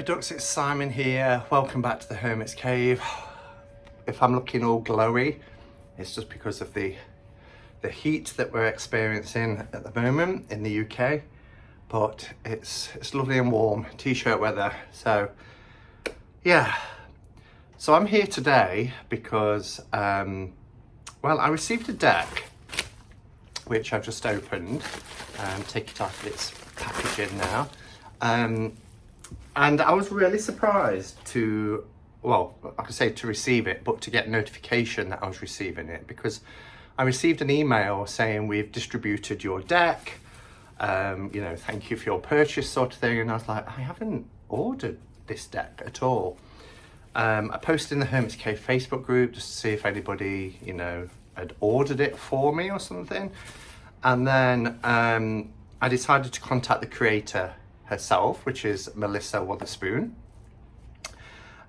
Ducks, it's Simon here. Welcome back to the Hermit's Cave. If I'm looking all glowy, it's just because of the heat that we're experiencing at the moment in the UK. But it's lovely and warm, t-shirt weather. So yeah, so I'm here today because well, I received a deck which I've just opened. Take it out of its packaging now. And I was really surprised to, well, I could say to receive it, but to get notification that I was receiving it, because I received an email saying we've distributed your deck, you know, thank you for your purchase sort of thing. And I was like, I haven't ordered this deck at all. I posted in the Hermit's Cave Facebook group just to see if anybody, you know, had ordered it for me or something. And then I decided to contact the creator herself, which is Melissa Wotherspoon,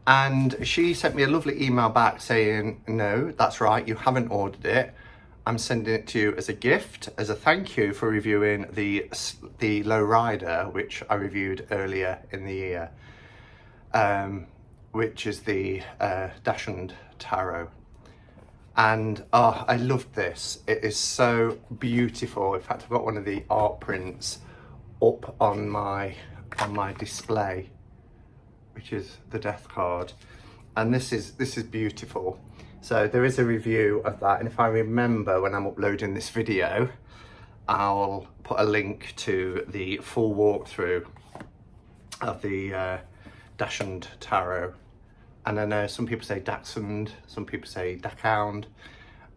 and she sent me a lovely email back saying, no, that's right, you haven't ordered it. I'm sending it to you as a gift, as a thank you for reviewing the Lowrider, which I reviewed earlier in the year, which is the Dachshund Tarot. And oh, I loved this. It is so beautiful. In fact, I've got one of the art prints up on my display, which is the death card, and this is beautiful. So there is a review of that, and if I remember when I'm uploading this video, I'll put a link to the full walkthrough of the Dachshund Tarot. And I know some people say Dachshund, some people say Dachshund,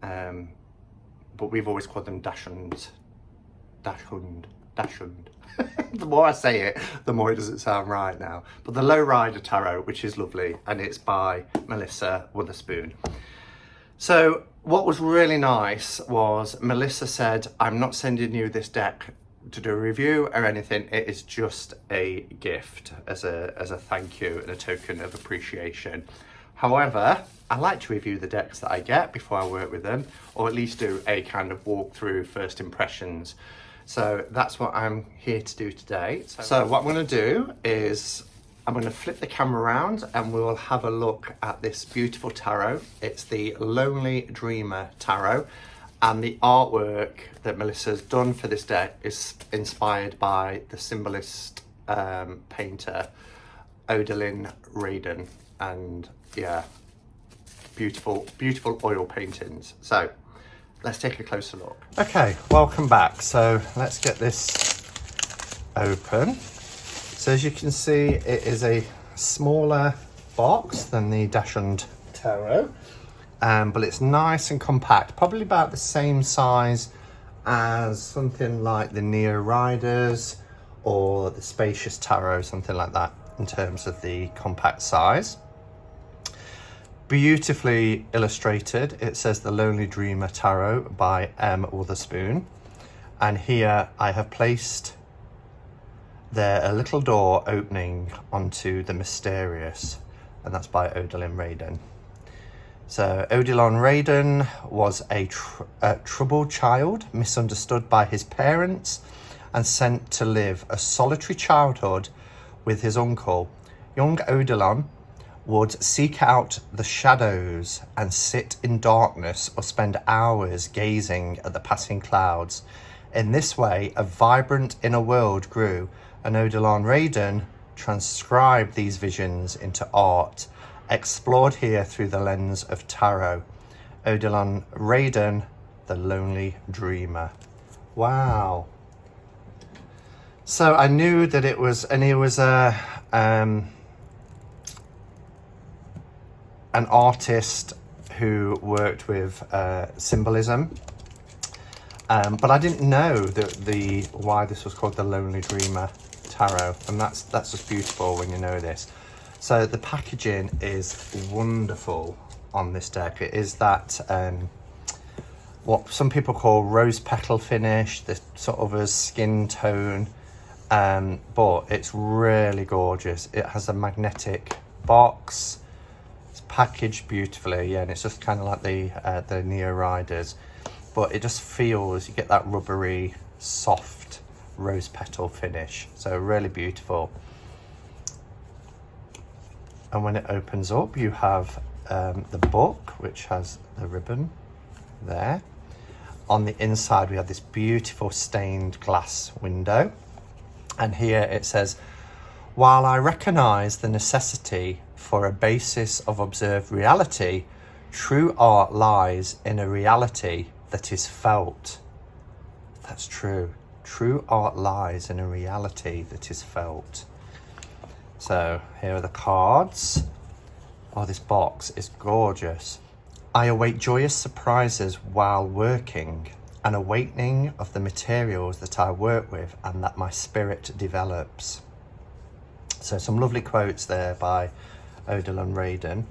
but we've always called them Dachshunds. Dachshund. The more I say it, the more it doesn't sound right now. But the Lowrider Tarot, which is lovely, and it's by Melissa Wotherspoon. So what was really nice was Melissa said, I'm not sending you this deck to do a review or anything. It is just a gift as a thank you and a token of appreciation. However, I like to review the decks that I get before I work with them, or at least do a kind of walkthrough, first impressions. So that's what I'm here to do today. So what I'm going to do is I'm going to flip the camera around and we'll have a look at this beautiful tarot. It's the Lonely Dreamer Tarot, and the artwork that Melissa's done for this deck is inspired by the symbolist painter Odilon Redon, and yeah, beautiful oil paintings. So let's take a closer look. Okay, welcome back. So let's get this open. So as you can see, it is a smaller box than the Dachshund Tarot, but it's nice and compact, probably about the same size as something like the Neo Riders or the Spacious Tarot, something like that in terms of the compact size. Beautifully illustrated. It says The Lonely Dreamer Tarot by M. Wotherspoon. And here I have placed there a little door opening onto the mysterious, and that's by Odilon Redon. So Odilon Redon was a troubled child, misunderstood by his parents and sent to live a solitary childhood with his uncle. Young Odilon would seek out the shadows and sit in darkness or spend hours gazing at the passing clouds. In this way, a vibrant inner world grew, and Odilon Redon transcribed these visions into art, explored here through the lens of tarot. Odilon Redon, The Lonely Dreamer. Wow. So I knew that it was, and he was an artist who worked with symbolism, but I didn't know why this was called the Lonely Dreamer Tarot, and that's just beautiful when you know this. So the packaging is wonderful on this deck. It is that what some people call rose petal finish, this sort of a skin tone, but it's really gorgeous. It has a magnetic box. Packaged beautifully, yeah, and it's just kind of like the Neo Riders, but it just feels, you get that rubbery, soft rose petal finish. So really beautiful. And when it opens up, you have the book, which has the ribbon there. On the inside, we have this beautiful stained glass window. And here it says, while I recognise the necessity for a basis of observed reality, true art lies in a reality that is felt. That's true. True art lies in a reality that is felt. So here are the cards. Oh, this box is gorgeous. I await joyous surprises while working, an awakening of the materials that I work with and that my spirit develops. So some lovely quotes there by Odilon Radin.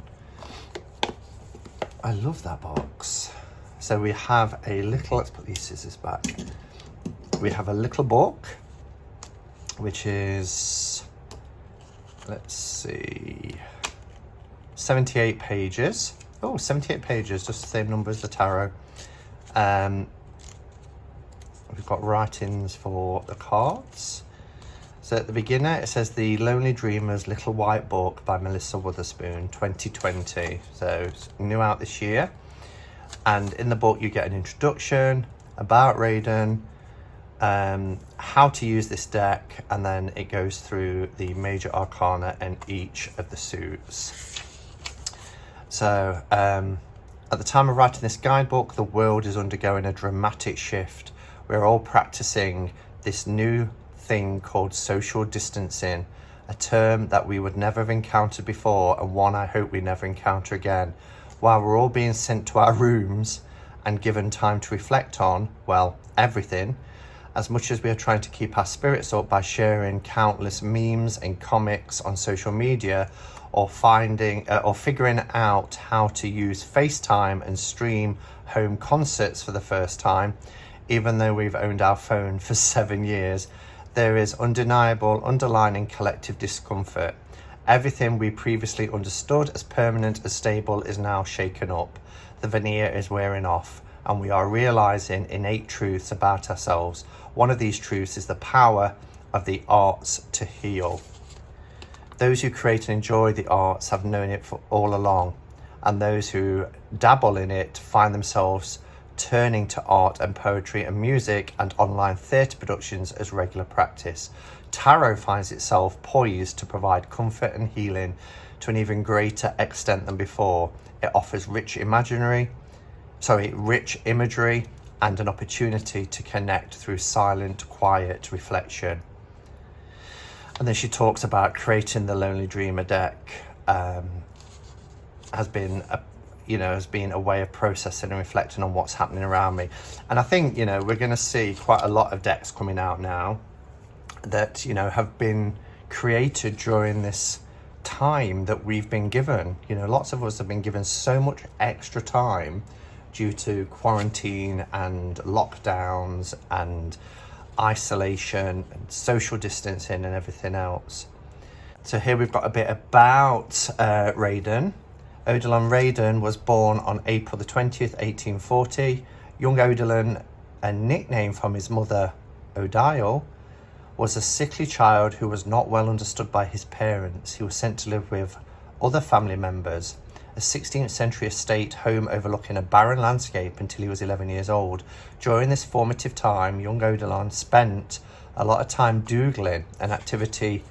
I love that box. So we have a little, let's put these scissors back. We have a little book, which is, let's see, 78 pages. Oh, 78 pages, just the same number as the tarot. We've got writings for the cards. So at the beginner, it says The Lonely Dreamer's Little White Book by Melissa Witherspoon, 2020. So it's new out this year. And in the book, you get an introduction about Radin, how to use this deck, and then it goes through the major arcana and each of the suits. So at the time of writing this guidebook, the world is undergoing a dramatic shift. We're all practicing this new thing called social distancing, a term that we would never have encountered before, and one I hope we never encounter again. While we're all being sent to our rooms and given time to reflect on, well, everything, as much as we are trying to keep our spirits up by sharing countless memes and comics on social media, or figuring out how to use FaceTime and stream home concerts for the first time, even though we've owned our phone for 7 years, there is undeniable underlying collective discomfort. Everything we previously understood as permanent and stable is now shaken up. The veneer is wearing off, and we are realizing innate truths about ourselves. One of these truths is the power of the arts to heal. Those who create and enjoy the arts have known it for all along, and those who dabble in it find themselves turning to art and poetry and music and online theatre productions as regular practice. Tarot finds itself poised to provide comfort and healing to an even greater extent than before. It offers rich imagery and an opportunity to connect through silent, quiet reflection. And then she talks about creating the Lonely Dreamer deck has been a way of processing and reflecting on what's happening around me. And I think, we're going to see quite a lot of decks coming out now that, have been created during this time that we've been given. Lots of us have been given so much extra time due to quarantine and lockdowns and isolation and social distancing and everything else. So here we've got a bit about Radin. Odilon Radin was born on April the 20th, 1840. Young Odilon, a nickname from his mother, Odile, was a sickly child who was not well understood by his parents. He was sent to live with other family members, a 16th century estate home overlooking a barren landscape until he was 11 years old. During this formative time, young Odilon spent a lot of time doodling, an activity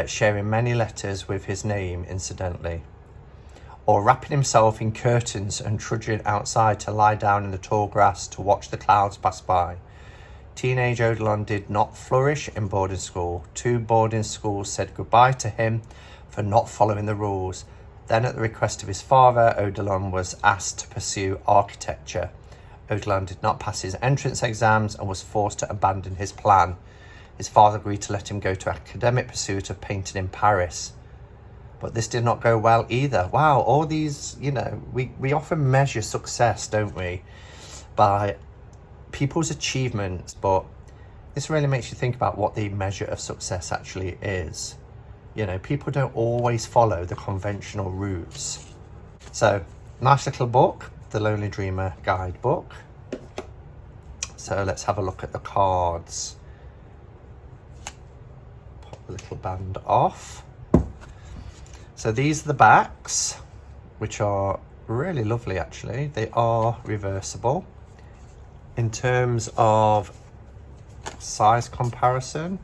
sharing many letters with his name incidentally, or wrapping himself in curtains and trudging outside to lie down in the tall grass to watch the clouds pass by. Teenage Odilon did not flourish in boarding school. 2 boarding schools said goodbye to him for not following the rules. Then, at the request of his father, Odilon was asked to pursue architecture. Odilon did not pass his entrance exams and was forced to abandon his plan. His father agreed to let him go to academic pursuit of painting in Paris. But this did not go well either. Wow, all these, we often measure success, don't we, by people's achievements, but this really makes you think about what the measure of success actually is. People don't always follow the conventional routes. So, nice little book, The Lonely Dreamer Guidebook. So let's have a look at the cards. Pop the little band off. So these are the backs, which are really lovely actually. They are reversible. In terms of size comparison,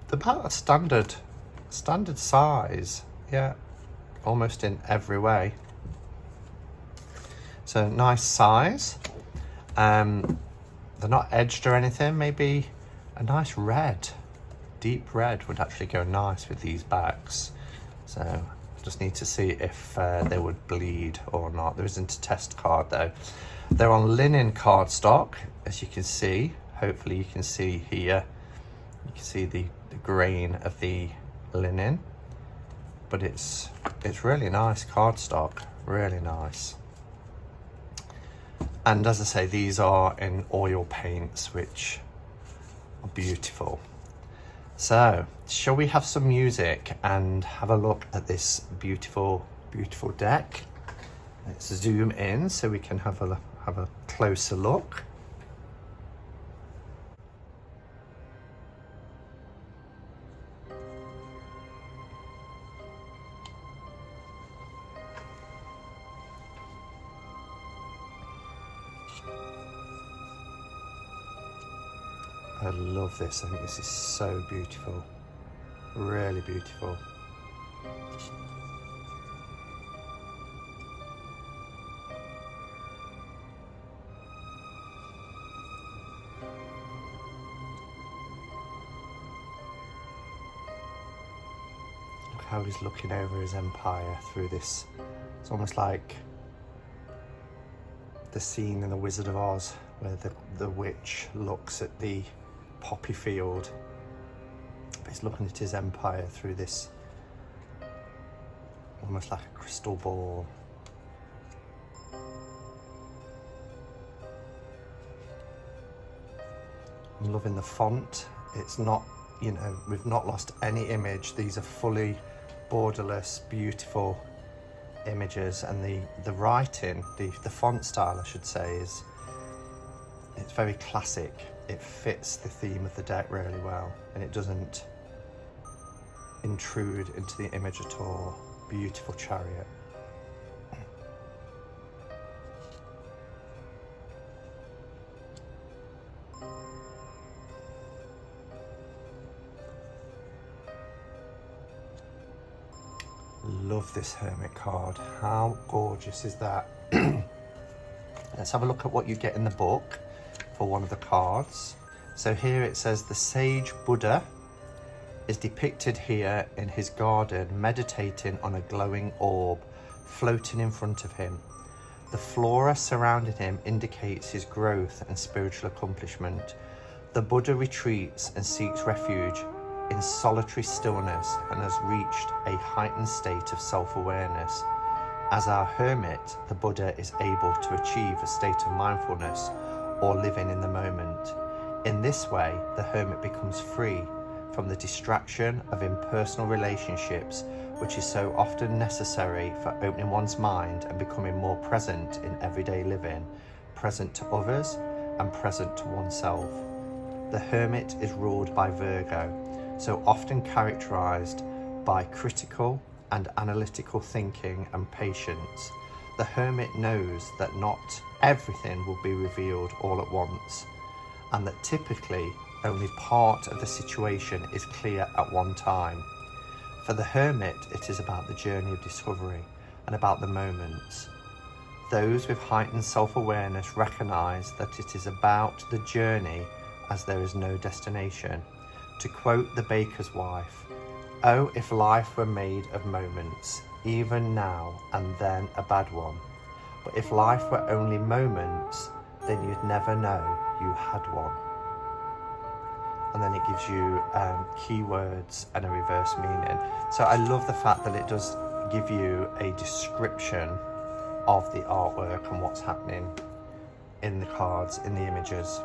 they're about a standard size, yeah, almost in every way. So nice size. They're not edged or anything. Maybe a nice red, deep red would actually go nice with these backs. So I just need to see if they would bleed or not. There isn't a test card though. They're on linen cardstock, as you can see. Hopefully you can see here. You can see the grain of the linen, but it's really nice cardstock, really nice. And as I say, these are in oil paints, which are beautiful. So, shall we have some music and have a look at this beautiful, beautiful deck? Let's zoom in so we can have a closer look. I love this. I think this is so beautiful. Really beautiful. Look how he's looking over his empire through this. It's almost like the scene in The Wizard of Oz where the witch looks at the poppy field. He's looking at his empire through this, almost like a crystal ball. I'm loving the font. It's not, you know, we've not lost any image. These are fully borderless, beautiful images, and the writing, the font style I should say, it's very classic. It fits the theme of the deck really well, and it doesn't intrude into the image at all. Beautiful chariot. Love this hermit card. How gorgeous is that? Let's have a look at what you get in the book for one of the cards. So here it says the sage Buddha is depicted here in his garden, meditating on a glowing orb floating in front of him. The flora surrounding him indicates his growth and spiritual accomplishment. The Buddha retreats and seeks refuge in solitary stillness and has reached a heightened state of self-awareness. As our hermit, the Buddha is able to achieve a state of mindfulness or living in the moment. In this way, the hermit becomes free from the distraction of impersonal relationships, which is so often necessary for opening one's mind and becoming more present in everyday living, present to others and present to oneself. The hermit is ruled by Virgo, so often characterized by critical and analytical thinking and patience. The hermit knows that not everything will be revealed all at once, and that typically only part of the situation is clear at one time. For the hermit, it is about the journey of discovery and about the moments. Those with heightened self-awareness recognize that it is about the journey as there is no destination. To quote the baker's wife, "Oh, if life were made of moments, even now and then a bad one. But if life were only moments, then you'd never know you had one." And then it gives you keywords and a reverse meaning. So I love the fact that it does give you a description of the artwork and what's happening in the cards, in the images.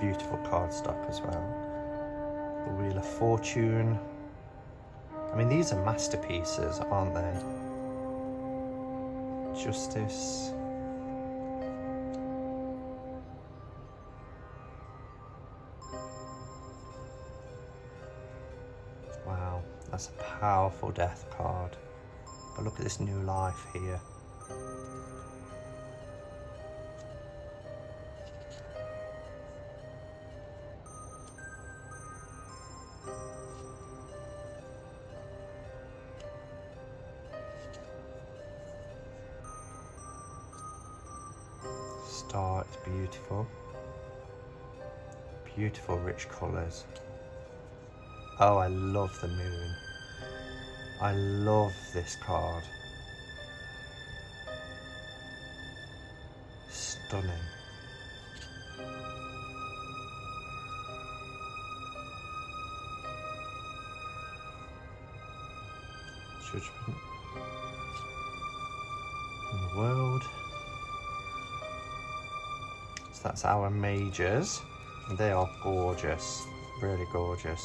Beautiful cardstock as well. The Wheel of Fortune. I mean, these are masterpieces, aren't they? Justice. Wow. That's a powerful death card. But look at this new life here. Star is beautiful. Beautiful rich colours. Oh, I love the moon. I love this card. Stunning. Judgment in the world. So that's our majors. And they are gorgeous, really gorgeous.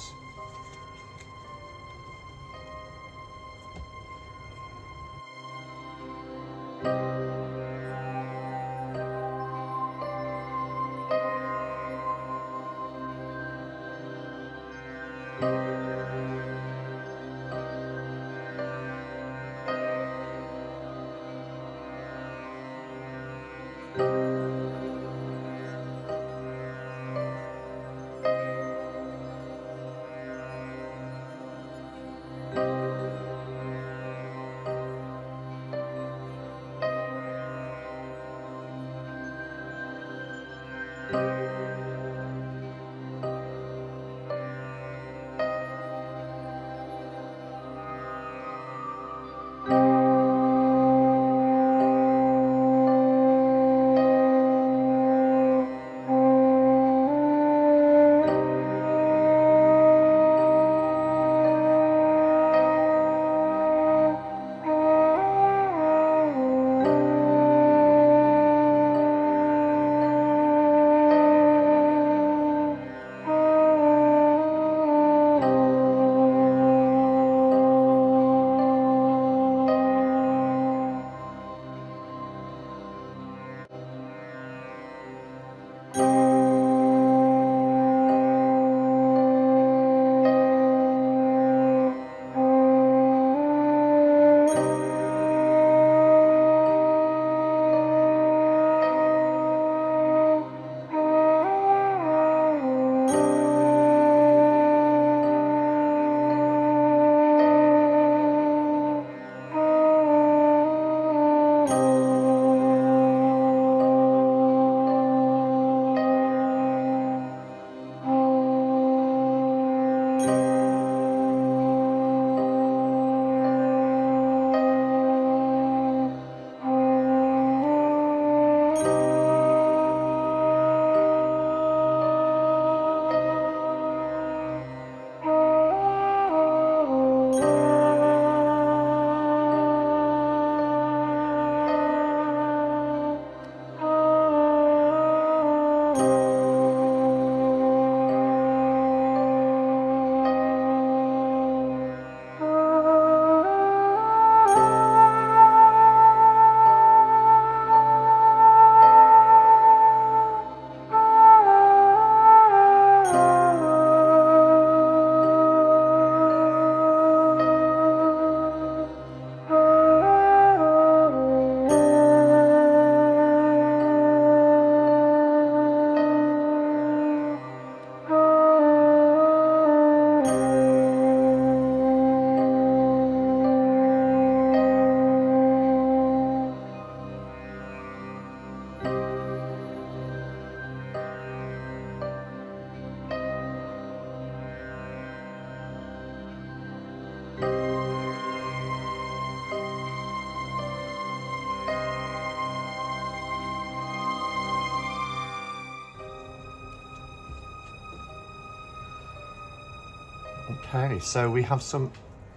Okay, so we have some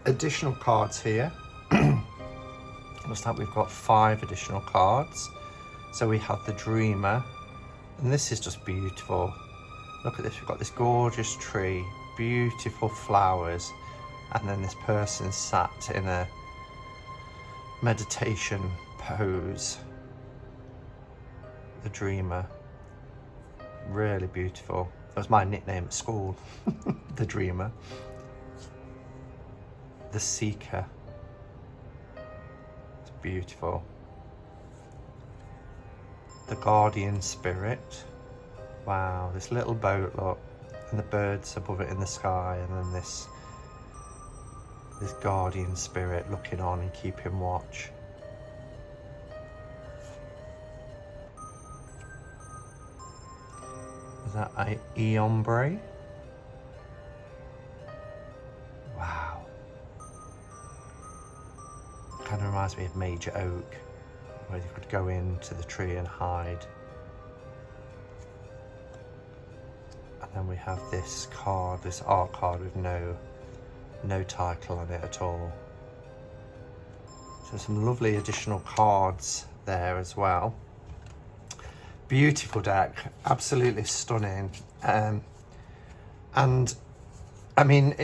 additional cards here. Looks like we've got 5 additional cards. So we have the Dreamer, and this is just beautiful. Look at this, we've got this gorgeous tree, beautiful flowers, and then this person sat in a meditation pose. The Dreamer, really beautiful. That was my nickname at school, the Dreamer. the Seeker. It's beautiful. The Guardian Spirit. Wow, this little boat, look, and the birds above it in the sky, and then this Guardian Spirit looking on and keeping watch. Is that a Eombre? Wow. Kind of reminds me of Major Oak, where you could go into the tree and hide. And then we have this card, this art card with no title on it at all. So some lovely additional cards there as well. Beautiful deck, absolutely stunning. And I mean,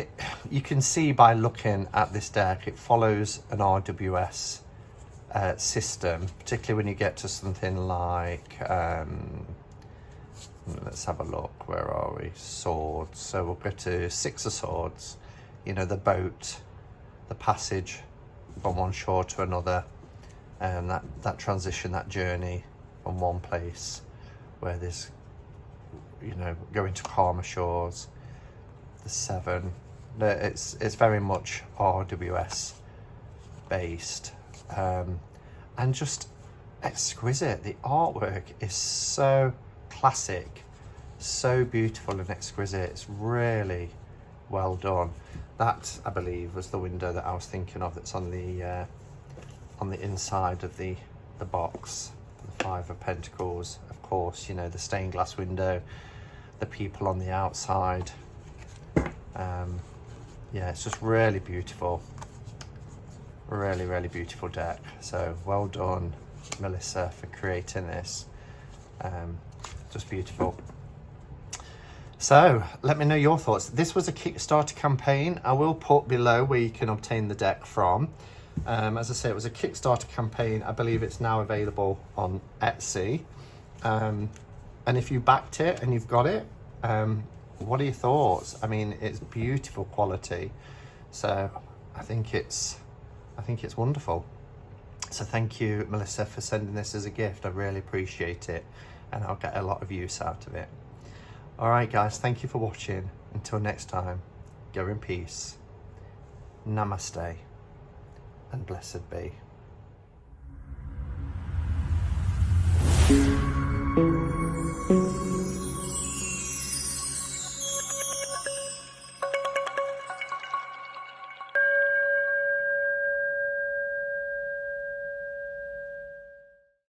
you can see by looking at this deck, it follows an RWS system, particularly when you get to something like, let's have a look, where are we? Swords. So we'll go to Six of Swords, you know, the boat, the passage from one shore to another, and that transition, that journey from one place where there's, you know, going to calmer shores. The Seven, it's very much RWS based, and just exquisite. The artwork is so classic, so beautiful and exquisite. It's really well done. That, I believe, was the window that I was thinking of, that's on the inside of the box, the Five of Pentacles. Of course, you know, the stained glass window, the people on the outside. Yeah, it's just really beautiful. Really, really beautiful deck. So well done, Melissa, for creating this. Just beautiful. So let me know your thoughts. This was a Kickstarter campaign. I will put below where you can obtain the deck from. As I say, it was a Kickstarter campaign. I believe it's now available on Etsy. And if you backed it and you've got it, what are your thoughts? I mean, it's beautiful quality. So I think it's wonderful. So thank you, Melissa, for sending this as a gift. I really appreciate it, and I'll get a lot of use out of it. All right, guys, thank you for watching. Until next time, go in peace. Namaste, and blessed be.